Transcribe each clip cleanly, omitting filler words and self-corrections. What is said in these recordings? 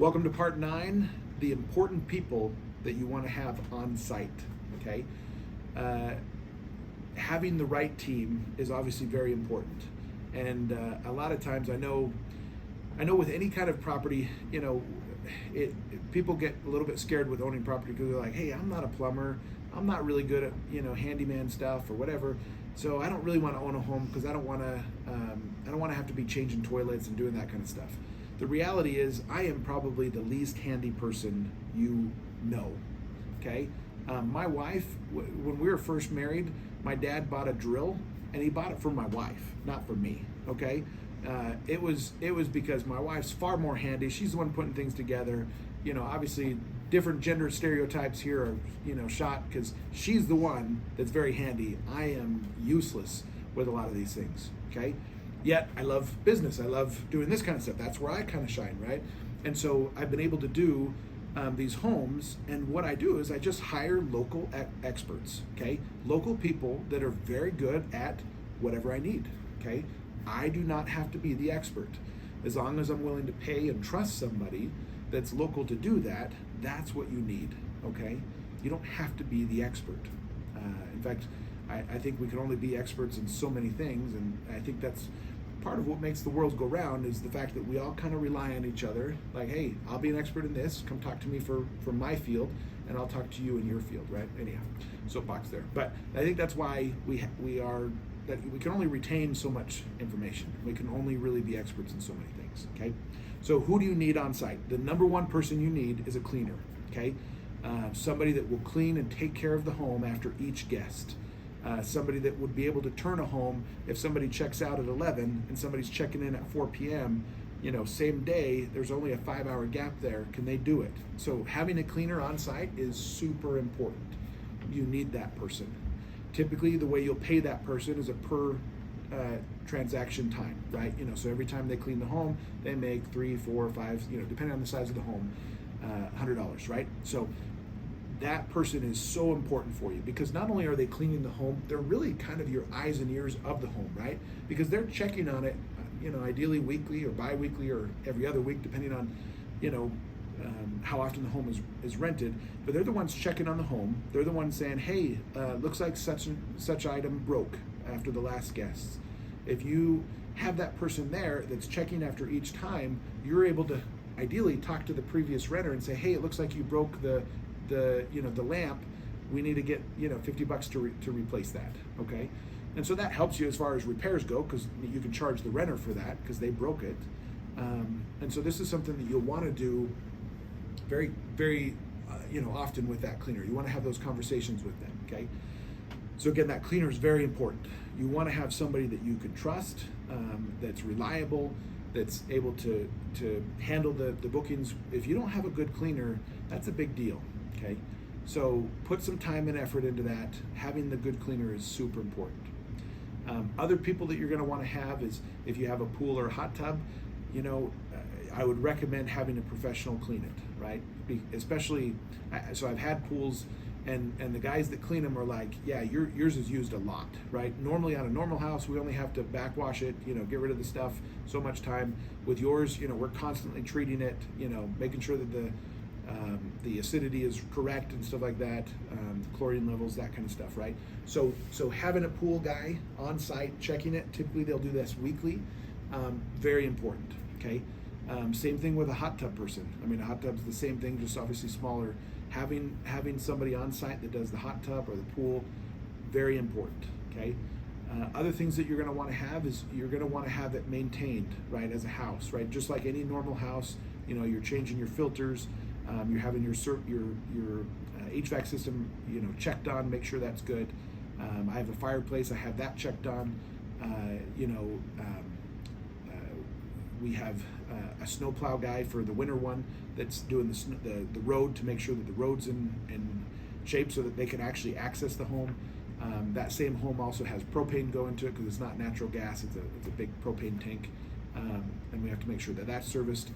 Welcome to part 9, the important people that you want to have on site, okay? Having the right team is obviously very important. And a lot of times I know with any kind of property, people get a little bit scared with owning property because they're like, hey, I'm not a plumber, I'm not really good at, handyman stuff or whatever. So I don't really want to own a home because I don't want to have to be changing toilets and doing that kind of stuff. The reality is I am probably the least handy person you know, okay? My wife, when we were first married, my dad bought a drill and he bought it for my wife, not for me, okay? It was because my wife's far more handy. She's the one putting things together. Obviously different gender stereotypes here are, shot because she's the one that's very handy. I am useless with a lot of these things, okay? Yet I love business. I love doing this kind of stuff. That's where I kind of shine, right? And so I've been able to do these homes, and what I do is I just hire local experts, okay? Local people that are very good at whatever I need, okay? I do not have to be the expert. As long as I'm willing to pay and trust somebody that's local to do that, that's what you need, okay? You don't have to be the expert. In fact, I think we can only be experts in so many things, and I think that's part of what makes the world go round is the fact that we all kind of rely on each other. Like, hey, I'll be an expert in this. Come talk to me for my field, and I'll talk to you in your field, right? Anyhow, soapbox there. But I think that's why we can only retain so much information. We can only really be experts in so many things, okay? So who do you need on site? The number one person you need is a cleaner, okay? Somebody that will clean and take care of the home after each guest. Somebody that would be able to turn a home if somebody checks out at 11 and somebody's checking in at 4 p.m., same day, there's only a 5-hour gap there. Can they do it? So having a cleaner on site is super important. You need that person. Typically, the way you'll pay that person is a per transaction time, right? So every time they clean the home, they make 3, 4, 5, depending on the size of the home, $100, right? So that person is so important for you because not only are they cleaning the home, they're really kind of your eyes and ears of the home, right? Because they're checking on it, ideally weekly or bi-weekly or every other week, depending on, how often the home is rented. But they're the ones checking on the home. They're the ones saying, hey, looks like such item broke after the last guests. If you have that person there that's checking after each time, you're able to ideally talk to the previous renter and say, hey, it looks like you broke the lamp. We need to get $50 to replace that, okay? And so that helps you as far as repairs go because you can charge the renter for that because they broke it. And so this is something that you'll want to do very, very, often with that cleaner. You want to have those conversations with them, okay? So again, that cleaner is very important. You want to have somebody that you can trust, that's reliable, that's able to handle the bookings. If you don't have a good cleaner, that's a big deal. Okay, so put some time and effort into that. Having the good cleaner is super important. Other people that you're going to want to have is if you have a pool or a hot tub, I would recommend having a professional clean it, right? Especially, so I've had pools and the guys that clean them are like, yeah, yours is used a lot, right? Normally on a normal house, we only have to backwash it, get rid of the stuff so much time. With yours, we're constantly treating it, making sure that the acidity is correct and stuff like that, chlorine levels, that kind of stuff, right? So having a pool guy on site checking it, typically they'll do this weekly, very important, okay? Same thing with a hot tub person. I mean, a hot tub's the same thing, just obviously smaller. Having somebody on site that does the hot tub or the pool, very important, okay? Other things that you're going to want to have is you're going to want to have it maintained, right, as a house, right? Just like any normal house, you're changing your filters, you're having your HVAC system, checked on, make sure that's good. I have a fireplace, I have that checked on. We have a snowplow guy for the winter one that's doing the road to make sure that the road's in shape so that they can actually access the home. That same home also has propane going to it because it's not natural gas, it's a big propane tank, and we have to make sure that that's serviced.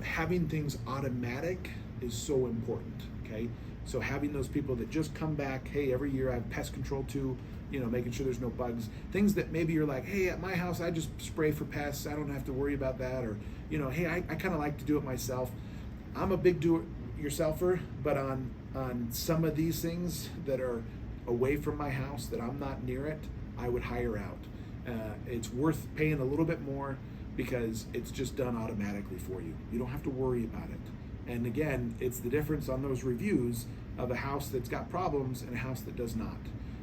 Having things automatic is so important, okay? So having those people that just come back, hey, every year I have pest control too, making sure there's no bugs. Things that maybe you're like, hey, at my house, I just spray for pests. I don't have to worry about that. Or, hey, I kind of like to do it myself. I'm a big do-it-yourselfer, but on some of these things that are away from my house, that I'm not near it, I would hire out. It's worth paying a little bit more because it's just done automatically for you. You don't have to worry about it. And again, it's the difference on those reviews of a house that's got problems and a house that does not.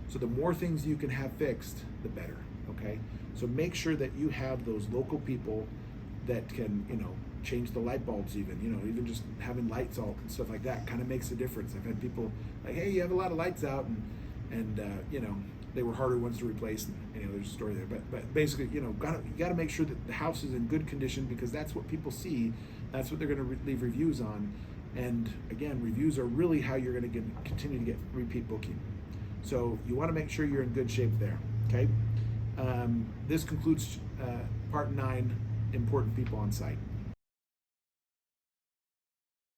So the more things you can have fixed, the better, okay? So make sure that you have those local people that can, change the light bulbs even, even just having lights out and stuff like that kind of makes a difference. I've had people like, hey, you have a lot of lights out, and they were harder ones to replace, and there's a story there. But basically, you got to make sure that the house is in good condition, because that's what people see. That's what they're going to leave reviews on. And again, reviews are really how you're going to continue to get repeat booking. So you want to make sure you're in good shape there, okay? This concludes part 9, important people on site.